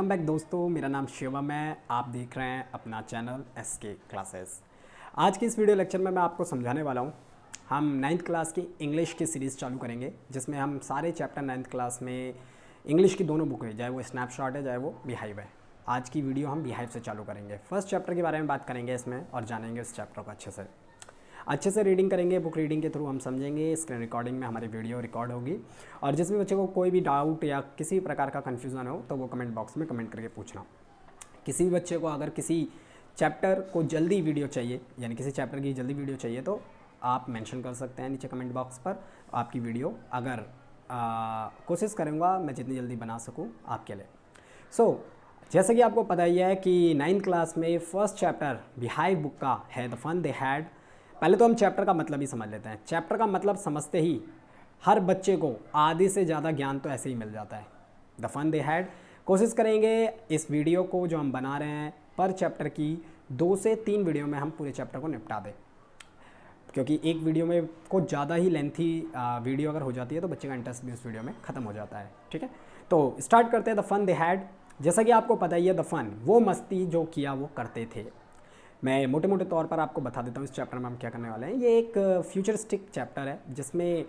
Welcome back दोस्तों, मेरा नाम शिवम है। आप देख रहे हैं अपना चैनल एसके क्लासेस। आज की इस वीडियो लेक्चर में मैं आपको समझाने वाला हूँ। हम 9th क्लास की इंग्लिश की सीरीज़ चालू करेंगे, जिसमें हम सारे चैप्टर 9th क्लास में इंग्लिश की दोनों बुक है, चाहे वो स्नैपशॉट है चाहे वो बिहाइव है। आज की वीडियो हम बिहाइव से चालू करेंगे। फर्स्ट चैप्टर के बारे में बात करेंगे इसमें और जानेंगे इस चैप्टर को अच्छे से रीडिंग करेंगे। बुक रीडिंग के थ्रू हम समझेंगे। स्क्रीन रिकॉर्डिंग में हमारी वीडियो रिकॉर्ड होगी और जिस भी बच्चे को कोई भी डाउट या किसी प्रकार का कन्फ्यूज़न हो तो वो कमेंट बॉक्स में कमेंट करके पूछना। किसी भी बच्चे को अगर किसी चैप्टर को जल्दी वीडियो चाहिए, यानी किसी चैप्टर की जल्दी वीडियो चाहिए, तो आप मेंशन कर सकते हैं नीचे कमेंट बॉक्स पर आपकी वीडियो। अगर कोशिश करूँगा मैं जितनी जल्दी बना सकूँ आपके लिए। जैसे कि आपको पता ही है कि 9th क्लास में फर्स्ट चैप्टर बिहाइव बुक का है द फन दे हैड। पहले तो हम चैप्टर का मतलब ही समझ लेते हैं। चैप्टर का मतलब समझते ही हर बच्चे को आधे से ज़्यादा ज्ञान तो ऐसे ही मिल जाता है। The fun they had. कोशिश करेंगे इस वीडियो को जो हम बना रहे हैं पर चैप्टर की 2 से 3 वीडियो में हम पूरे चैप्टर को निपटा दें, क्योंकि एक वीडियो में कुछ ज़्यादा ही लेंथी वीडियो अगर हो जाती है तो बच्चे का इंटरेस्ट भी उस वीडियो में ख़त्म हो जाता है। ठीक है, तो स्टार्ट करते हैं द फन दे हैड। जैसा कि आपको पता ही है, द फन वो मस्ती जो किया वो करते थे। मैं मोटे मोटे तौर पर आपको बता देता हूँ इस चैप्टर में हम क्या करने वाले हैं। ये एक फ्यूचरिस्टिक चैप्टर है जिसमें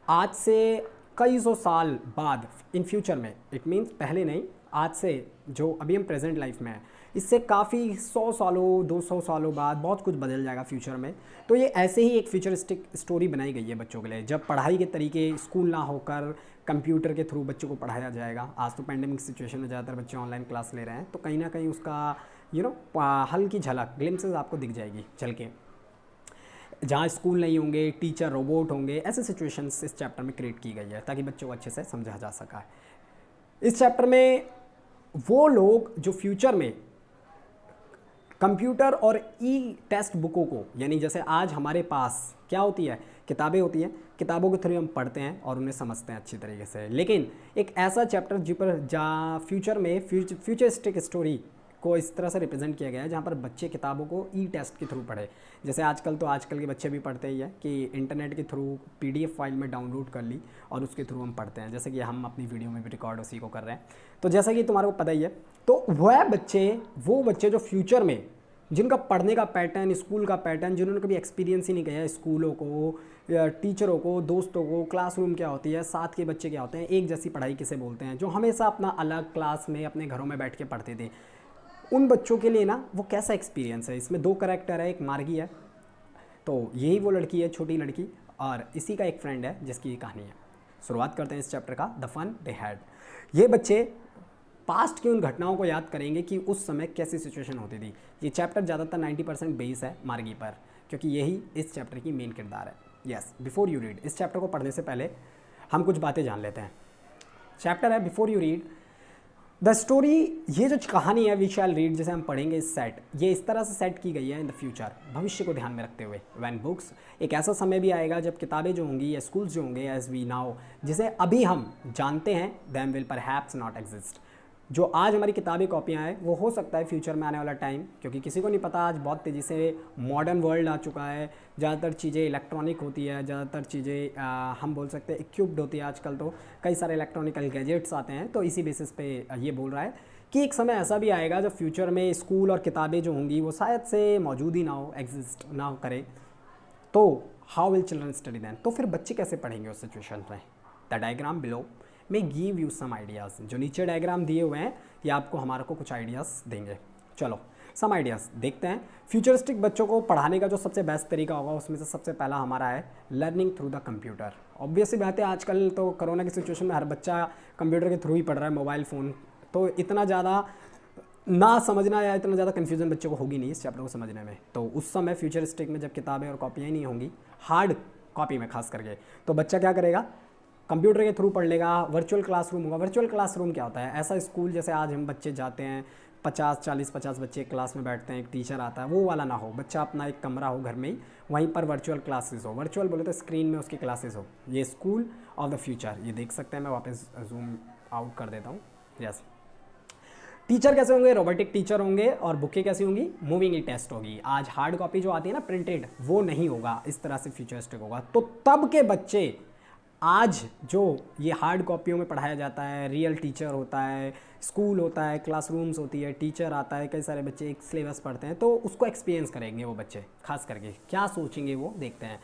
आज से कई सौ साल बाद इन फ्यूचर में, इट मीन्स पहले नहीं, आज से जो अभी हम प्रेजेंट लाइफ में हैं, इससे काफ़ी 100 सालों 200 सालों बाद बहुत कुछ बदल जाएगा फ्यूचर में। तो ये ऐसे ही एक फ्यूचरिस्टिक स्टोरी बनाई गई है बच्चों के लिए, जब पढ़ाई के तरीके स्कूल ना होकर कंप्यूटर के थ्रू बच्चों को पढ़ाया जाएगा। आज तो पैंडेमिक सिचुएशन में ज़्यादातर बच्चे ऑनलाइन क्लास ले रहे हैं, तो कहीं ना कहीं उसका हल्की झलक ग्लिम्पसेस आपको दिख जाएगी चल के। जहाँ स्कूल नहीं होंगे, टीचर रोबोट होंगे, ऐसे सिचुएशंस इस चैप्टर में क्रिएट की गई है ताकि बच्चों को अच्छे से समझा जा सका है। इस चैप्टर में वो लोग जो फ्यूचर में कंप्यूटर और ई टेक्स्ट बुकों को, यानी जैसे आज हमारे पास क्या होती है, किताबें होती हैं, किताबों के थ्रू हम पढ़ते हैं और उन्हें समझते हैं अच्छी तरीके से, लेकिन एक ऐसा चैप्टर जहाँ फ्यूचर में फ्यूचरिस्टिक स्टोरी को इस तरह से रिप्रेजेंट किया गया है जहाँ पर बच्चे किताबों को ई टेक्स्ट के थ्रू पढ़े। जैसे आजकल के बच्चे भी पढ़ते ही है कि इंटरनेट के थ्रू PDF फाइल में डाउनलोड कर ली और उसके थ्रू हम पढ़ते हैं, जैसे कि हम अपनी वीडियो में भी रिकॉर्ड उसी को कर रहे हैं। तो जैसा कि तुम्हारे को पता ही है, तो वो बच्चे जो फ्यूचर में जिनका पढ़ने का पैटर्न, स्कूल का पैटर्न, जिन्होंने कभी एक्सपीरियंस ही नहीं किया स्कूलों को, टीचरों को, दोस्तों को, क्लासरूम क्या होती है, साथ के बच्चे क्या होते हैं, एक जैसी पढ़ाई किसे बोलते हैं, जो हमेशा अपना अलग क्लास में अपने घरों में बैठ के पढ़ते थे, उन बच्चों के लिए ना वो कैसा एक्सपीरियंस है। इसमें 2 कैरेक्टर है, एक मार्गी है, तो यही वो लड़की है, छोटी लड़की, और इसी का एक फ्रेंड है जिसकी ये कहानी है। शुरुआत करते हैं इस चैप्टर का, द फन दे हैड। ये बच्चे पास्ट की उन घटनाओं को याद करेंगे कि उस समय कैसी सिचुएशन होती थी। ये चैप्टर ज़्यादातर 90% बेस है मार्गी पर, क्योंकि यही इस चैप्टर की मेन किरदार है। यस, बिफोर यू रीड, इस चैप्टर को पढ़ने से पहले हम कुछ बातें जान लेते हैं। चैप्टर है before you read the story. ये जो कहानी है वी शैल रीड, जैसे हम पढ़ेंगे, इस सेट, ये इस तरह से सेट की गई है इन द फ्यूचर, भविष्य को ध्यान में रखते हुए। व्हेन बुक्स, एक ऐसा समय भी आएगा जब किताबें जो होंगी या स्कूल्स जो होंगे एज वी नाउ, जिसे अभी हम जानते हैं, them will perhaps not exist. जो आज हमारी किताबी कॉपियाँ हैं वो हो सकता है फ्यूचर में आने वाला टाइम, क्योंकि किसी को नहीं पता, आज बहुत तेज़ी से मॉडर्न वर्ल्ड आ चुका है, ज़्यादातर चीज़ें इलेक्ट्रॉनिक होती है, ज़्यादातर चीज़ें हम बोल सकते हैं इक्विप्ड होती है। आजकल तो कई सारे इलेक्ट्रॉनिकल गैजेट्स आते हैं, तो इसी बेसिस पे ये बोल रहा है कि एक समय ऐसा भी आएगा जब फ्यूचर में स्कूल और किताबें जो होंगी वो शायद से मौजूद ही ना हो, एग्जिस्ट ना हो करे, तो how will children study then, तो फिर बच्चे कैसे पढ़ेंगे उस सिचुएशन में। द डायग्राम बिलो में गिव यू सम आइडियाज़, जो नीचे डायग्राम दिए हुए हैं ये आपको हमारे को कुछ आइडियाज़ देंगे। चलो सम आइडियाज़ देखते हैं। फ्यूचरिस्टिक बच्चों को पढ़ाने का जो सबसे बेस्ट तरीका होगा उसमें से सबसे पहला हमारा है learning through the computer. Obviously बात है, आजकल तो कोरोना की सिचुएशन में हर बच्चा कंप्यूटर के थ्रू ही पढ़ रहा है, मोबाइल फ़ोन, तो इतना ज़्यादा ना समझना या इतना ज़्यादा कन्फ्यूजन बच्चों को होगी नहीं इस चैप्टर को समझने में। तो उस समय फ्यूचरिस्टिक में जब किताबें और कॉपियाँ ही नहीं होंगी, हार्ड कॉपी में खास करके, तो बच्चा क्या करेगा, कंप्यूटर के थ्रू पढ़ लेगा। वर्चुअल क्लासरूम होगा। वर्चुअल क्लासरूम क्या होता है, ऐसा स्कूल जैसे आज हम बच्चे जाते हैं, 50 बच्चे एक क्लास में बैठते हैं, एक टीचर आता है, वो वाला ना हो। बच्चा अपना एक कमरा हो घर में ही, वहीं पर वर्चुअल क्लासेस हो। वर्चुअल बोले तो स्क्रीन में उसकी क्लासेस हो। ये स्कूल ऑफ द फ्यूचर, ये देख सकते हैं, मैं वापस जूम आउट कर देता हूँ। यस, टीचर कैसे होंगे, रोबोटिक टीचर होंगे, और बुकें कैसी होंगी, मूविंग ई टेस्ट होगी। आज हार्ड कॉपी जो आती है ना, प्रिंटेड, वो नहीं होगा, इस तरह से फ्यूचरिस्टिक होगा। तो तब के बच्चे आज जो ये हार्ड कॉपियों में पढ़ाया जाता है, रियल टीचर होता है, स्कूल होता है, क्लासरूम्स होती है, टीचर आता है, कई सारे बच्चे एक सिलेबस पढ़ते हैं, तो उसको एक्सपीरियंस करेंगे वो बच्चे, खास करके क्या सोचेंगे वो देखते हैं।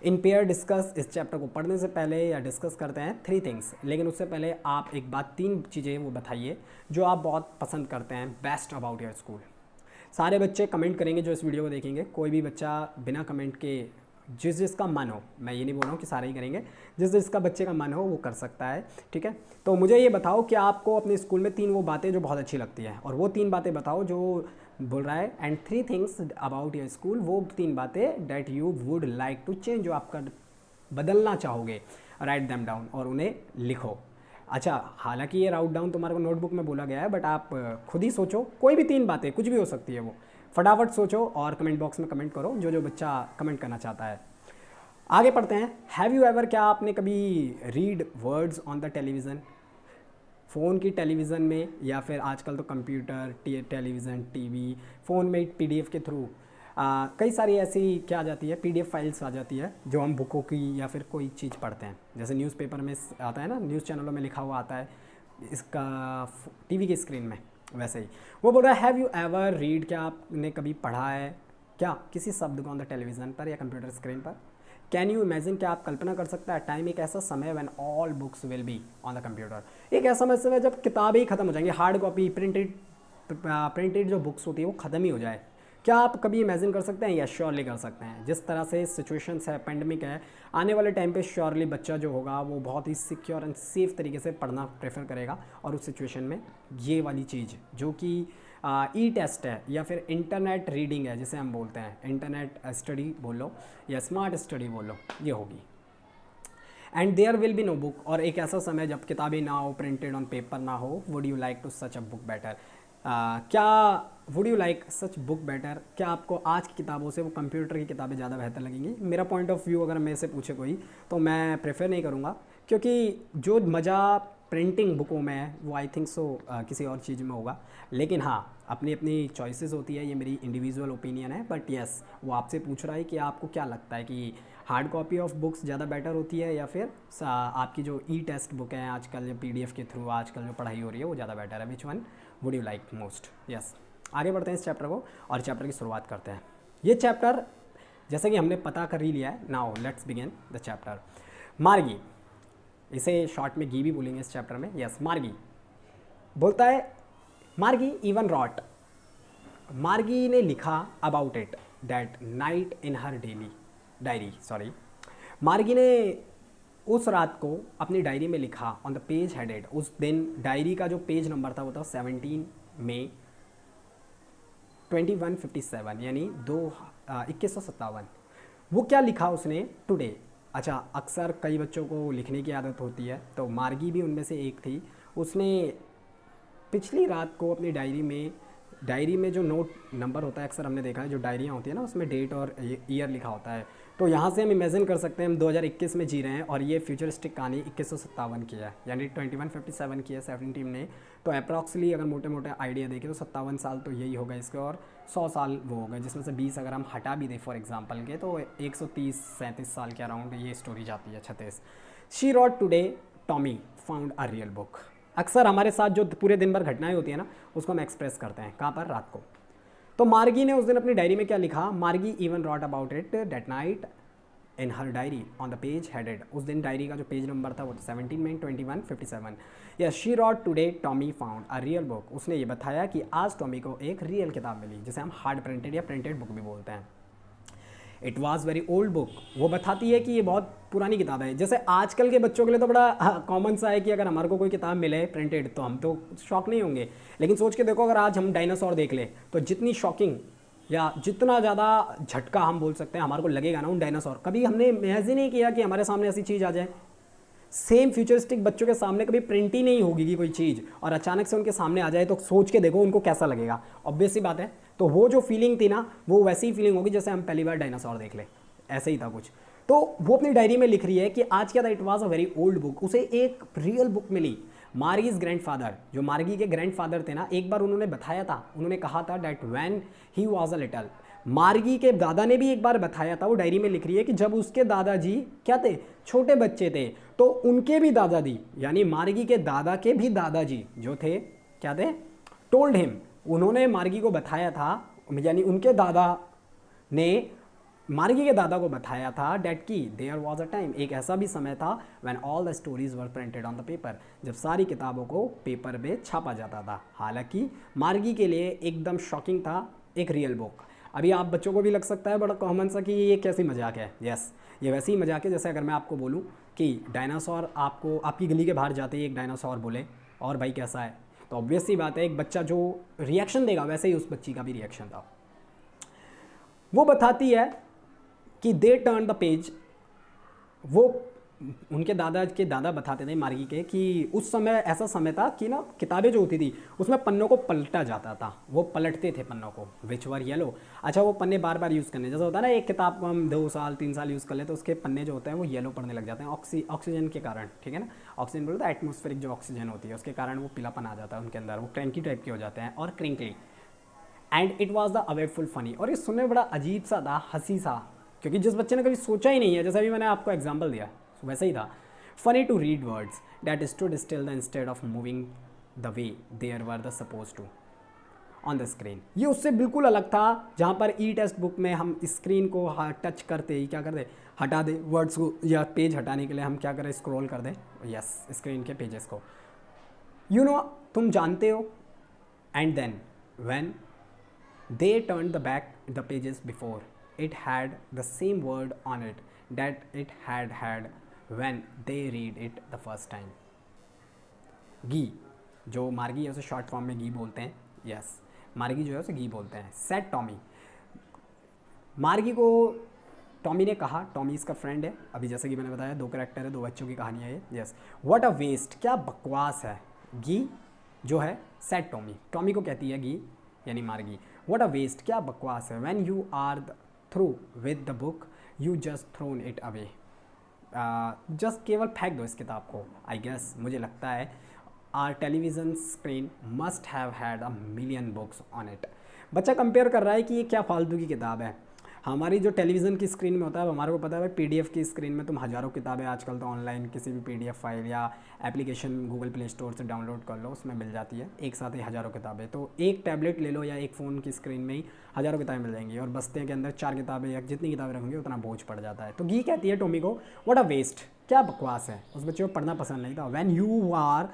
इन पेयर डिस्कस, इस चैप्टर को पढ़ने से पहले या डिस्कस करते हैं 3 थिंग्स, लेकिन उससे पहले आप एक बात 3 चीज़ें वो बताइए जो आप बहुत पसंद करते हैं बेस्ट अबाउट योर स्कूल। सारे बच्चे कमेंट करेंगे जो इस वीडियो को देखेंगे, कोई भी बच्चा बिना कमेंट के, जिस जिसका मन हो, मैं ये नहीं बोल रहा हूँ कि सारे ही करेंगे, जिस जिसका बच्चे का मन हो वो कर सकता है, ठीक है। तो मुझे ये बताओ कि आपको अपने स्कूल में 3 वो बातें जो बहुत अच्छी लगती हैं, और वो 3 बातें बताओ जो बोल रहा है, and 3 things about your school, वो 3 बातें that you would like to change, जो आप बदलना चाहोगे, राइट दैम डाउन और उन्हें लिखो। अच्छा, हालांकि ये राउट डाउन तुम्हारे को नोटबुक में बोला गया है, बट आप खुद ही सोचो, कोई भी 3 बातें, कुछ भी हो सकती है, वो फटाफट सोचो और कमेंट बॉक्स में कमेंट करो जो जो बच्चा कमेंट करना चाहता है। आगे पढ़ते हैं। हैव यू एवर, क्या आपने कभी read words on the television, phone की टेलीविज़न में, या फिर आजकल तो कंप्यूटर, टेलीविज़न, टीवी, फ़ोन में PDF के थ्रू कई सारी ऐसी क्या आ जाती है, PDF फाइल्स आ जाती है जो हम बुकों की या फिर कोई चीज़ पढ़ते हैं, जैसे न्यूज़पेपर में आता है ना, न्यूज़ चैनलों में लिखा हुआ आता है इसका TV की स्क्रीन में, वैसे ही वो बोल रहा है हैव यू एवर रीड, क्या आपने कभी पढ़ा है क्या किसी शब्द को ऑन द टेलीविज़न पर या कंप्यूटर स्क्रीन पर। कैन यू इमेजिन, क्या आप कल्पना कर सकते हैं, टाइम एक ऐसा समय when all books will be on the computer, एक ऐसा समय जब किताबें ही खत्म हो जाएंगी, हार्ड कॉपी प्रिंटेड जो बुक्स होती है वो ख़त्म ही हो जाए। क्या आप कभी इमेजिन कर सकते हैं? या श्योरली कर सकते हैं। जिस तरह से सिचुएशंस है, पेंडेमिक है, आने वाले टाइम पे श्योरली बच्चा जो होगा वो बहुत ही सिक्योर एंड सेफ तरीके से पढ़ना प्रेफर करेगा, और उस सिचुएशन में ये वाली चीज़ जो कि ई टेस्ट है या फिर इंटरनेट रीडिंग है, जिसे हम बोलते हैं इंटरनेट स्टडी बोल लो या स्मार्ट स्टडी बोल लो, ये होगी। And there will be no book, और एक ऐसा समय जब किताबें ना हो, प्रिंटेड ऑन पेपर ना हो। Would you like to such a book better, क्या would you like such book better, क्या आपको आज की किताबों से वो कंप्यूटर की किताबें ज़्यादा बेहतर लगेंगी। मेरा पॉइंट ऑफ व्यू अगर मेरे से पूछे कोई, तो मैं प्रेफर नहीं करूँगा, क्योंकि जो मज़ा प्रिंटिंग बुकों में है वो आई थिंक सो किसी और चीज़ में होगा। लेकिन हाँ, अपनी अपनी चॉइसेस होती है, ये मेरी इंडिविजुअल ओपिनियन है, बट येस वो आपसे पूछ रहा है कि आपको क्या लगता है कि हार्ड कॉपी ऑफ बुक्स ज़्यादा बेटर होती है या फिर आपकी जो ई टेस्ट बुक है आजकल या PDF के थ्रू आजकल जो पढ़ाई हो रही है वो ज़्यादा बेटर है। Which one would you like most. Yes, आगे बढ़ते हैं इस चैप्टर को और चैप्टर की शुरुआत करते हैं। ये चैप्टर जैसे कि हमने पता कर ही लिया है, now let's begin the chapter. मार्गी, इसे शॉर्ट में गी भी बोलेंगे इस चैप्टर में। यस, मार्गी बोलता है, मार्गी इवन रॉट, मार्गी ने लिखा about it that night in her diary, मार्गी ने उस रात को अपनी डायरी में लिखा, ऑन द पेज हेडेड, उस दिन डायरी का जो पेज नंबर था वो था 17 मई 2157, यानी 2157। वो क्या लिखा उसने, टुडे। अच्छा, अक्सर कई बच्चों को लिखने की आदत होती है, तो मार्गी भी उनमें से एक थी। उसने पिछली रात को अपनी डायरी में जो नोट नंबर होता है, अक्सर हमने देखा है जो डायरियाँ होती है ना, उसमें डेट और ईयर लिखा होता है। तो यहाँ से हम इमेजिन कर सकते हैं हम 2021 में जी रहे हैं और ये फ्यूचरिस्टिक कहानी 2157 की है, यानी 2157 की है 17 ने। तो अप्रॉक्सली अगर मोटे मोटे आइडिया देखें तो 57 साल तो यही होगा इसके, और 100 साल वो हो गए, जिसमें से 20 अगर हम हटा भी दें फॉर एग्जाम्पल के, तो 130-37 साल के अराउंड ये स्टोरी जाती है। 36, she wrote today Tommy found a real book. अक्सर हमारे साथ जो पूरे दिन भर घटनाएं होती है ना, उसको हम एक्सप्रेस करते हैं कहाँ पर, रात को। तो मार्गी ने उस दिन अपनी डायरी में क्या लिखा, Margie even wrote about it that night in her diary on the page headed. उस दिन डायरी का जो पेज नंबर था वो 17 मई 2157। Yes, she wrote today Tommy found a real book. उसने ये बताया कि आज टॉमी को एक रियल किताब मिली, जिसे हम हार्ड प्रिंटेड या प्रिंटेड बुक भी बोलते हैं। It was very old book, वो बताती है कि ये बहुत पुरानी किताब है। जैसे आजकल के बच्चों के लिए तो बड़ा कॉमन सा है कि अगर हमारे को कोई किताब मिले प्रिंटेड तो हम तो शॉक नहीं होंगे, लेकिन सोच के देखो अगर आज हम डायनासोर देख ले तो जितनी शॉकिंग या जितना ज़्यादा झटका हम बोल सकते हैं हमारे को लगेगा ना उन डायनासोर, कभी हमने इमेजिन नहीं किया कि हमारे सामने ऐसी चीज़ आ जाए। सेम फ्यूचरिस्टिक बच्चों के सामने कभी प्रिंट ही नहीं होगी कि कोई चीज़, और अचानक से उनके सामने आ जाए तो सोच के देखो उनको कैसा लगेगा। ऑब्वियस सी बात है, तो वो जो फीलिंग थी ना, वो वैसी ही फीलिंग होगी जैसे हम पहली बार डायनासोर देख ले, ऐसे ही था कुछ। तो वो अपनी डायरी में लिख रही है कि आज क्या था, it was a very old book, उसे एक रियल बुक मिली। मार्गीज ग्रैंडफादर, जो मार्गी के ग्रैंडफादर थे ना, एक बार उन्होंने बताया था, उन्होंने कहा था that when he was a little, मार्गी के दादा ने भी एक बार बताया था, वो डायरी में लिख रही है कि जब उसके दादाजी क्या थे, छोटे बच्चे थे, तो उनके भी दादाजी यानी मार्गी के दादा के भी दादाजी जो थे क्या थे, टोल्ड हिम, उन्होंने मार्गी को बताया था, यानी उनके दादा ने मार्गी के दादा को बताया था डेट की देयर वॉज अ टाइम, एक ऐसा भी समय था when all the stories were printed on the paper, जब सारी किताबों को पेपर पे छापा जाता था। हालांकि मार्गी के लिए एकदम शॉकिंग था एक रियल बुक। अभी आप बच्चों को भी लग सकता है बड़ा कॉमन सा कि ये कैसी मजाक है। यस, ये वैसे ही मजाक है जैसे अगर मैं आपको बोलूँ कि डायनासोर, आपको आपकी गली के बाहर जाते ही एक डायनासोर बोले और भाई कैसा है, तो ऑब्वियस सी बात है एक बच्चा जो रिएक्शन देगा वैसे ही उस बच्ची का भी रिएक्शन था। वो बताती है कि दे टर्न द पेज, वो उनके दादा के दादा बताते थे मार्गी के कि उस समय ऐसा समय था कि ना किताबें जो होती थी उसमें पन्नों को पलटा जाता था, वो पलटते थे पन्नों को, विच वर येलो। अच्छा, वो पन्ने बार बार यूज़ करने, जैसा होता है ना एक किताब को हम 2 साल 3 साल यूज़ कर ले तो उसके पन्ने जो होते हैं वो येलो पड़ने लग जाते हैं ऑक्सीजन के कारण, ठीक है ना। ऑक्सीजन बोलते हैं एटमॉस्फेरिक जो ऑक्सीजन होती है उसके कारण वो पीलापन आ जाता है उनके अंदर, वो क्रैंकी टाइप के हो जाते हैं और crinkly. And it was the awful funny, और ये सुनने में बड़ा अजीब सा था, हंसी सा, क्योंकि जिस बच्चे ने कभी सोचा ही नहीं है, जैसा भी मैंने आपको एग्जाम्पल दिया वैसे ही था। Funny to read words that stood still the instead of moving the way they were the suppose to on the screen, ये उससे बिल्कुल अलग था जहाँ पर ई टेक्स्ट बुक में हम स्क्रीन को टच करते ही क्या कर दे, हटा दे वर्ड्स को, या पेज हटाने के लिए हम क्या करें, स्क्रॉल कर दें यस स्क्रीन के पेजेस को, यू नो तुम जानते हो। And then when they turned the back the pages before, it had the same word on it that it had when they read it the first time. गी, जो मार्गी है उसे शॉर्ट फॉर्म में गी बोलते हैं। यस, मार्गी जो है उसे गी बोलते हैं। सेड टॉमी, मार्गी को टॉमी ने कहा, टॉमी इसका फ्रेंड है, अभी जैसे कि मैंने बताया 2 कैरेक्टर है, 2 बच्चों की कहानी है ये। यस, व्हाट अ वेस्ट, क्या बकवास है। गी जो है सेड टॉमी, टॉमी को कहती है गी यानी मार्गी, व्हाट अ वेस्ट, क्या बकवास है। When you are through with the book you just thrown it away, just केवल फेंक दो इस किताब को। आई गेस, मुझे लगता है our television screen must have had a million books on it. बच्चा कंपेयर कर रहा है कि ये क्या फालतू की किताब है। हमारी जो टेलीविज़न की स्क्रीन में होता है हमारे को पता है भाई, पीडीएफ की स्क्रीन में तुम हज़ारों किताबें आजकल तो ऑनलाइन किसी भी पीडीएफ फाइल या एप्लीकेशन गूगल प्ले स्टोर से डाउनलोड कर लो, उसमें मिल जाती है एक साथ ही हज़ारों किताबें। तो एक टैबलेट ले लो या एक फ़ोन की स्क्रीन में ही हज़ारों किताबें मिल जाएंगी, और बस्ते के अंदर 4 किताबें या जितनी किताबें रखेंगे उतना बोझ पड़ जाता है। तो गी कहती है टॉमी को, व्हाट अ वेस्ट, क्या बकवास है। उस बच्चे को पढ़ना पसंद नहीं था। When you are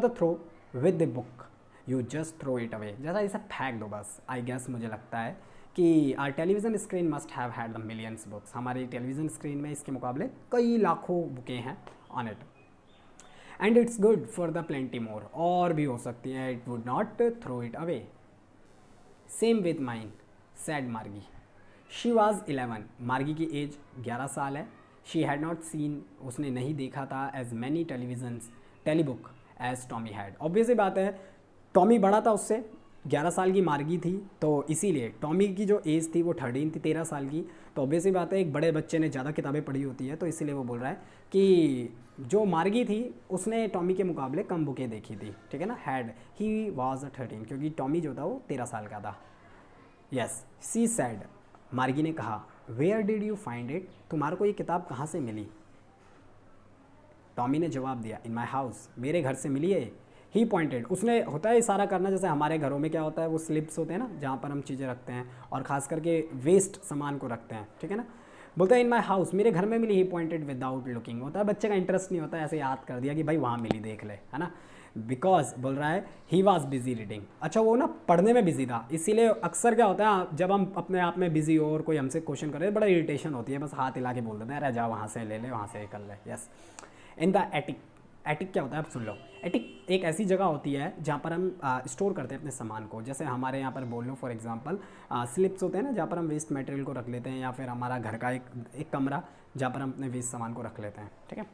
the through with the book you just throw it away, जैसा इसे फेंक दो बस। आई गेस, मुझे लगता है कि our television screen must have had the millions books, हमारी टेलीविज़न स्क्रीन में इसके मुकाबले कई लाखों बुकें हैं on it. And it's good for the plenty more, और भी हो सकती हैं, it would not throw it away. Same with mine said Margie, she was 11, Margie की एज 11 साल है। शी हैड नॉट सीन, उसने नहीं देखा था as many telebook as Tommy had. Obviously बात है टॉमी बड़ा था उससे, 11 साल की मार्गी थी, तो इसीलिए टॉमी की जो एज थी वो 13 थी, 13 साल की। तो ऑब्वियसली बात है एक बड़े बच्चे ने ज़्यादा किताबें पढ़ी होती है, तो इसीलिए वो बोल रहा है कि जो मार्गी थी उसने टॉमी के मुकाबले कम बुकें देखी थी, ठीक है ना। हैड, ही वॉज 13, क्योंकि टॉमी जो था वो 13 साल का था। यस, सी सैड, मार्गी ने कहा, where did you find it, तुम्हारे को ये किताब कहाँ से मिली। टॉमी ने जवाब दिया, इन माई हाउस, मेरे घर से मिली है। ही पॉइंटेड, उसने होता है इशारा करना, जैसे हमारे घरों में क्या होता है वो स्लिप्स होते हैं ना जहाँ पर हम चीज़ें रखते हैं और ख़ास करके वेस्ट सामान को रखते हैं, ठीक है ना। बोलता है इन माई हाउस, मेरे घर में मिली। ही पॉइंटेड विदाउट लुकिंग, होता है बच्चे का इंटरेस्ट नहीं होता, ऐसे याद कर दिया कि भाई वहाँ मिली, देख ले, है ना। बिकॉज बोल रहा है ही वॉज बिजी रीडिंग, अच्छा वो ना पढ़ने में बिजी था, इसीलिए अक्सर क्या होता है जब हम अपने आप में बिजी हो और कोई हमसे क्वेश्चन करे बड़ा इरिटेशन होती है, बस हाथ हिला के बोल देते हैं अरे जाओ वहाँ से ले ले, वहाँ से कर ले। Yes, in the attic, attic क्या होता है आप सुन लो। एटिक एक ऐसी जगह होती है जहाँ पर हम स्टोर करते हैं अपने सामान को, जैसे हमारे यहाँ पर बोल लो फॉर एग्जांपल स्लिप्स होते हैं ना जहाँ पर हम वेस्ट मटेरियल को रख लेते हैं, या फिर हमारा घर का एक कमरा जहाँ पर हम अपने वेस्ट सामान को रख लेते हैं, ठीक है।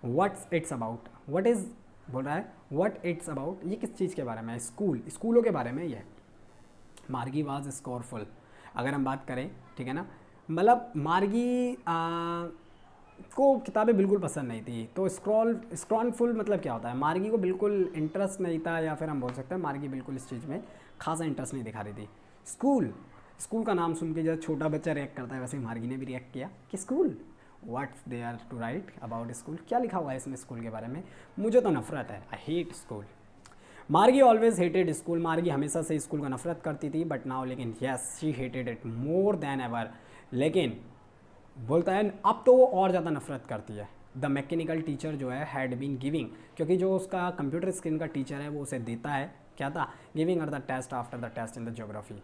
What's it's about, what is बोल रहा है व्हाट इट्स अबाउट, ये किस चीज़ के बारे में है, स्कूलों के बारे में ये। मार्गी वाज स्कोरफुल, अगर हम बात करें, ठीक है ना, मतलब मार्गी को किताबें बिल्कुल पसंद नहीं थी। तो स्क्रॉनफुल मतलब क्या होता है, मार्गी को बिल्कुल इंटरेस्ट नहीं था, या फिर हम बोल सकते हैं मार्गी बिल्कुल इस चीज़ में खासा इंटरेस्ट नहीं दिखा रही थी। स्कूल, स्कूल का नाम सुन के जैसे छोटा बच्चा रिएक्ट करता है वैसे ही मार्गी ने भी रिएक्ट किया कि school, what's they are to write about school, क्या लिखा हुआ है इसमें स्कूल के बारे में, मुझे तो नफरत है, आई हेट स्कूल। मार्गी ऑलवेज हेटेड स्कूल, मार्गी हमेशा से स्कूल का नफरत करती थी, बट नाउ लेकिन yes she hated it more than ever, लेकिन बोलता है अब तो वो और ज़्यादा नफरत करती है। द मैकेनिकल टीचर जो है हैड बीन गिविंग, क्योंकि जो उसका कंप्यूटर स्क्रीन का टीचर है वो उसे देता है, क्या था, giving her the test after the test in the geography,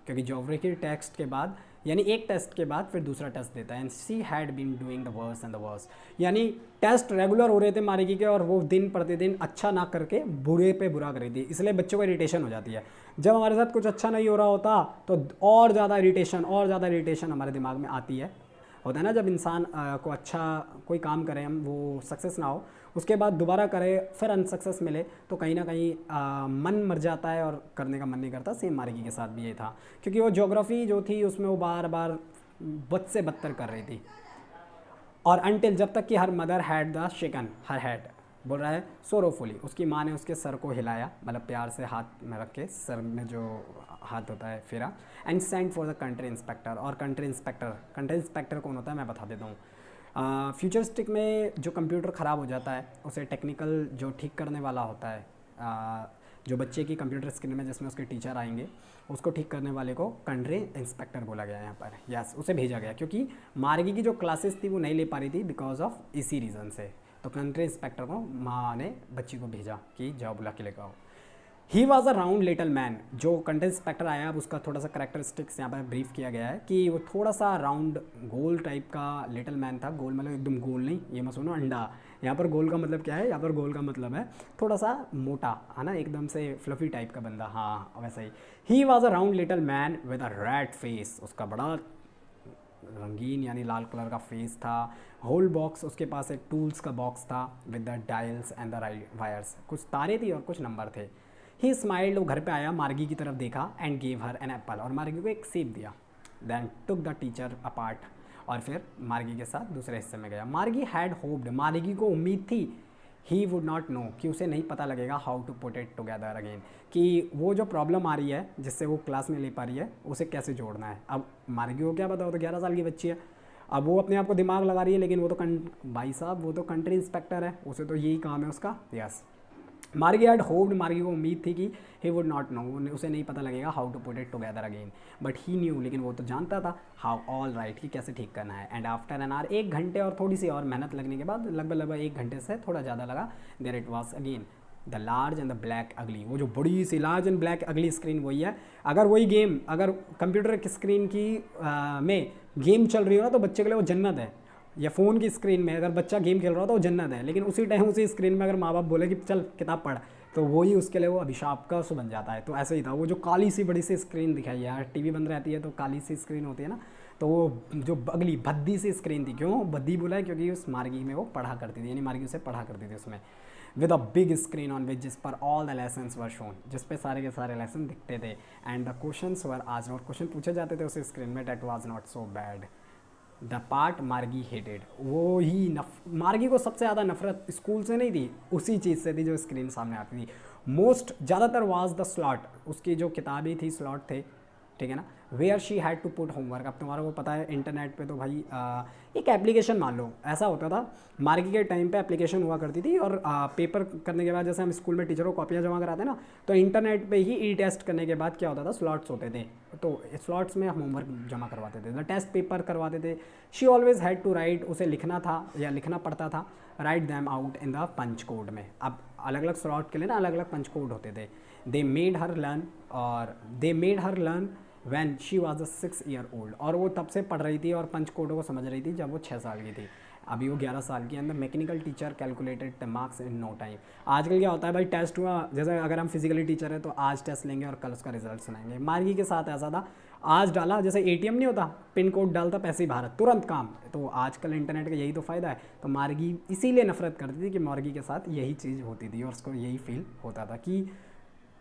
क्योंकि ज्योग्राफी टेस्ट के बाद यानी एक टेस्ट के बाद फिर दूसरा टेस्ट देता है, and she had been doing the worse and the worse, यानी टेस्ट रेगुलर हो रहे थे मार्गी के और वो दिन प्रतिदिन अच्छा ना करके बुरे पे बुरा कर रही थी, इसलिए बच्चों को इरिटेशन हो जाती है। जब हमारे साथ कुछ अच्छा नहीं हो रहा होता तो और ज़्यादा इरिटेशन हमारे दिमाग में आती है। होता है ना जब इंसान को अच्छा कोई काम करे हम, वो सक्सेस ना हो, उसके बाद दोबारा करे फिर अनसक्सेस मिले तो कहीं ना कहीं मन मर जाता है और करने का मन नहीं करता। सेम मार्गी के साथ भी ये था, क्योंकि वो ज्योग्राफी जो थी उसमें वो बार बार बद से बदतर कर रही थी, और अनटिल जब तक कि her mother had the shaken her head, बोल रहा है सोरोफुली, उसकी माँ ने उसके सर को हिलाया, मतलब प्यार से हाथ में रख के सर में जो हाथ होता है फेरा, and send for the country inspector, और कंट्री इंस्पेक्टर कौन होता है मैं बता देता हूँ। फ्यूचरिस्टिक में जो कंप्यूटर ख़राब हो जाता है उसे टेक्निकल जो ठीक करने वाला होता है, जो बच्चे की कंप्यूटर स्क्रीन में जिसमें उसके टीचर आएंगे उसको ठीक करने वाले को कंट्री इंस्पेक्टर बोला गया यहाँ पर, यस उसे भेजा गया, क्योंकि मार्गी की जो क्लासेस थी वो नहीं ले पा रही थी बिकॉज ऑफ इसी रीज़न से, तो कंट्री इंस्पेक्टर को माँ ने बच्ची को भेजा कि जाओ बुला के लेकर आओ। ही was a round little man, जो कंट्री इंस्पेक्टर आया अब उसका थोड़ा सा करेक्टरिस्टिक्स यहाँ पर ब्रीफ किया गया है कि वो थोड़ा सा राउंड गोल टाइप का लिटिल मैन था। गोल मतलब एकदम गोल नहीं, ये मत सुनो अंडा, यहाँ पर गोल का मतलब क्या है, यहाँ पर गोल का मतलब है थोड़ा सा मोटा, है ना, एकदम से फ्लफी टाइप का बंदा, हाँ वैसा ही। He was a round little man with a red face, उसका बड़ा रंगीन यानी लाल कलर का फेस था। होल बॉक्स, उसके पास एक टूल्स का बॉक्स था with the dials and the wires, कुछ तारे थी और कुछ नंबर थे। ही स्माइल्ड, वो घर पे आया, मार्गी की तरफ देखा, and gave her an apple, और मार्गी को एक सेब दिया। Then took the teacher apart, और फिर मार्गी के साथ दूसरे हिस्से में गया। मार्गी हैड होप्ड, मार्गी को उम्मीद थी, ही वुड नॉट नो, कि उसे नहीं पता लगेगा how to put it together again, कि वो जो प्रॉब्लम आ रही है जिससे वो क्लास में ले पा रही है उसे कैसे जोड़ना है। अब मार्गी को क्या पता, वो तो 11 साल की बच्ची है, अब वो अपने आप को दिमाग लगा रही है, लेकिन वो तो भाई साहब वो तो कंट्री इंस्पेक्टर है, उसे तो यही काम है उसका। यस, मार्गी हैड होप्ड, मार्गी को उम्मीद थी कि ही वुड नॉट नो, उसे नहीं पता लगेगा how to put it together again, but he knew, लेकिन वो तो जानता था हाउ ऑल राइट, कि कैसे ठीक करना है। एंड आफ्टर एन आवर, 1 घंटे और थोड़ी सी और मेहनत लगने के बाद, लगभग 1 घंटे से थोड़ा ज़्यादा लगा, there it was again the large and the black ugly, वो जो बड़ी सी large and black ugly screen वही है। अगर वही गेम अगर कंप्यूटर की स्क्रीन की में गेम चल रही हो ना तो बच्चे के लिए वो जन्नत है, या फ़ोन की स्क्रीन में अगर बच्चा गेम खेल रहा हो तो वो जन्नत है, लेकिन उसी टाइम उसी स्क्रीन में अगर माँ बाप बोले कि चल किताब पढ़, तो वही उसके लिए वो अभिशाप का सो बन जाता है। तो ऐसे ही था, वो जो काली सी बड़ी सी स्क्रीन दिखाई यार, टीवी बंद रहती है तो काली सी स्क्रीन होती है ना, तो वो जो अगली भद्दी सी स्क्रीन थी, क्यों भद्दी बोला है, क्योंकि उस मार्गी में वो पढ़ा करती थी, यानी मार्गी उसे पढ़ा करती थी उसमें, with a big screen on which, जिस पर all the lessons were shown, जिस पे सारे के सारे लेसन दिखते थे, and the questions were asked, और क्वेश्चन पूछे जाते थे उस स्क्रीन में, that was not so bad. The part Margie hated, वो ही मार्गी को सबसे ज़्यादा नफरत स्कूल से नहीं थी, उसी चीज़ से थी जो स्क्रीन सामने आती थी। मोस्ट ज़्यादातर वाज द स्लॉट, उसकी जो किताबें थी स्लॉट थे, ठीक है ना, where she had to put homework. अब तुम्हारा को पता है इंटरनेट पे तो भाई एक एप्लीकेशन मान लो, ऐसा होता था मार्गी के टाइम पे एप्लीकेशन हुआ करती थी, और पेपर करने के बाद जैसे हम स्कूल में टीचरों को कॉपियाँ जमा कराते हैं ना, तो इंटरनेट पे ही ई टेस्ट करने के बाद क्या होता था, स्लॉट्स होते थे, तो स्लॉट्स में हम होमवर्क जमा करवाते थे, टेस्ट पेपर करवाते थे। She always had to write, उसे लिखना था या लिखना पड़ता था, write them out in the punch code में। अब अलग अलग स्लॉट के लिए ना अलग अलग पंच कोड होते थे। They made her learn when she was a 6 year old, और वो तब से पढ़ रही थी और पंच कोडों को समझ रही थी जब वो 6 साल की थी। अभी वो 11 साल की अंदर mechanical teacher calculated the marks in no time. आजकल क्या होता है भाई, टेस्ट हुआ, जैसे अगर हम फिजिकली टीचर है तो आज टेस्ट लेंगे और कल उसका रिजल्ट सुनाएंगे। मार्गी के साथ ऐसा था, आज डाला, जैसे ATM नहीं होता, पिन कोड डालता पैसे ही भारत, तुरंत काम। तो आजकल इंटरनेट का यही तो फ़ायदा है। तो मार्गी इसीलिए नफरत करती थी कि मार्गी के साथ यही चीज़ होती थी, और उसको यही फील होता था कि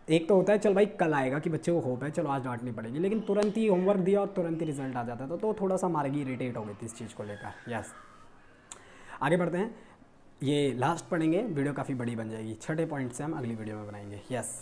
एक तो होता है चल भाई कल आएगा, कि बच्चे को होप है चलो आज डांटनी पड़ेगी, लेकिन तुरंत ही होमवर्क दिया और तुरंत ही रिजल्ट आ जाता था। तो थोड़ा सा मार्गी इरिटेट हो गई थी इस चीज़ को लेकर। यस, आगे बढ़ते हैं, ये लास्ट पढ़ेंगे, वीडियो काफ़ी बड़ी बन जाएगी। 6ठे पॉइंट से हम अगली वीडियो में बनाएंगे। Yes,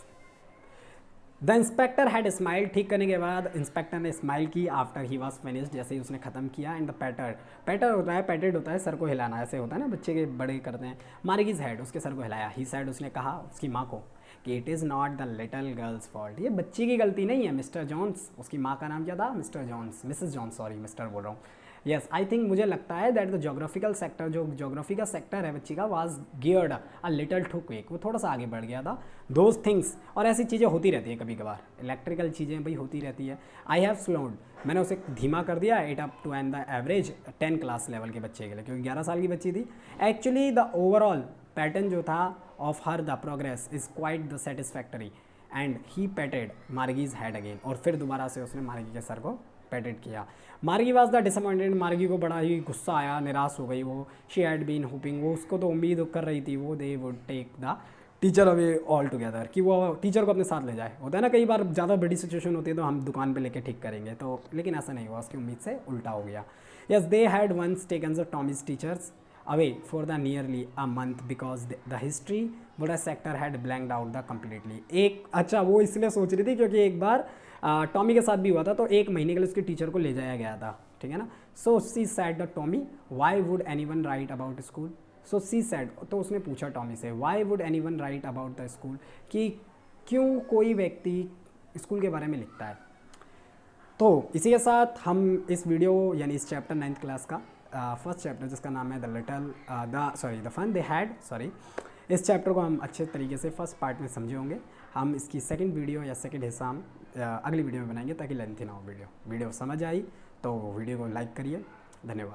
the inspector had smile, ठीक करने के बाद इंस्पेक्टर ने स्माइल की आफ्टर ही वॉज फिनिश्ड, जैसे ही उसने ख़त्म किया। एंड द पैटर, पैटर होता है, पैटेड होता है सर को हिलाना, ऐसे होता है ना बच्चे के बड़े करते हैं। मार्गीज हेड, उसके सर को हिलाया। ही सैड, उसने कहा उसकी माँ को कि it is not the little girls fault, ये बच्ची की गलती नहीं है मिस्टर जॉन्स। उसकी माँ का नाम क्या था? Mr Jones, Mrs Jones, sorry Mr बोल रहा हूँ। यस, आई थिंक मुझे लगता है दैट द जोग्राफिकल सेक्टर, जो जोग्राफी का सेक्टर है बच्ची का, was geared a little too quick, वो थोड़ा सा आगे बढ़ गया था। दोज थिंग्स, और ऐसी चीज़ें होती रहती है कभी कभार, इलेक्ट्रिकल चीज़ें भाई होती रहती है। आई हैव स्लोड, मैंने उसे धीमा कर दिया it up to and the average 10 class level के बच्चे के लिए, क्योंकि 11 साल की बच्ची थी। एक्चुअली द ओवरऑल पैटर्न जो था of her the progress is quite the satisfactory and he patted Margie's head again, और फिर दोबारा से उसने मार्गी के सर को पेटेड किया। मार्गी वाज द डिसअपॉइंटेड, मार्गी को बड़ा ही गुस्सा आया, निराश हो गई वो। शी हैड बीन होपिंग, वो उसको तो उम्मीद कर रही थी वो they would take the teacher away all together, कि वो टीचर को अपने साथ ले जाए। होता है ना कई बार ज़्यादा बड़ी सिचुएशन होती है तो हम दुकान पे लेके ठीक करेंगे, तो लेकिन ऐसा नहीं हुआ, उसकी उम्मीद से उल्टा हो गया। Yes, they had once taken the Tommy's teachers away for the nearly a month because the history Buddha sector had blanked out the completely। एक अच्छा वो इसलिए सोच रही थी क्योंकि एक बार टॉमी के साथ भी हुआ था, तो एक महीने के लिए उसके टीचर को ले जाया गया था, ठीक है ना। So she said the Tommy why would anyone write about school, so she said, तो उसने पूछा टॉमी से why would anyone write about the school, कि क्यों कोई व्यक्ति स्कूल के बारे में लिखता है। तो इसी के साथ हम इस वीडियो यानी इस चैप्टर 9th क्लास का फर्स्ट चैप्टर जिसका नाम है द फन दे हैड, इस चैप्टर को हम अच्छे तरीके से फर्स्ट पार्ट में समझे होंगे। हम इसकी सेकंड वीडियो या सेकंड हिस्सा हम अगली वीडियो में बनाएंगे ताकि लेंथी ना हो वीडियो समझ आई तो वीडियो को लाइक करिए। धन्यवाद।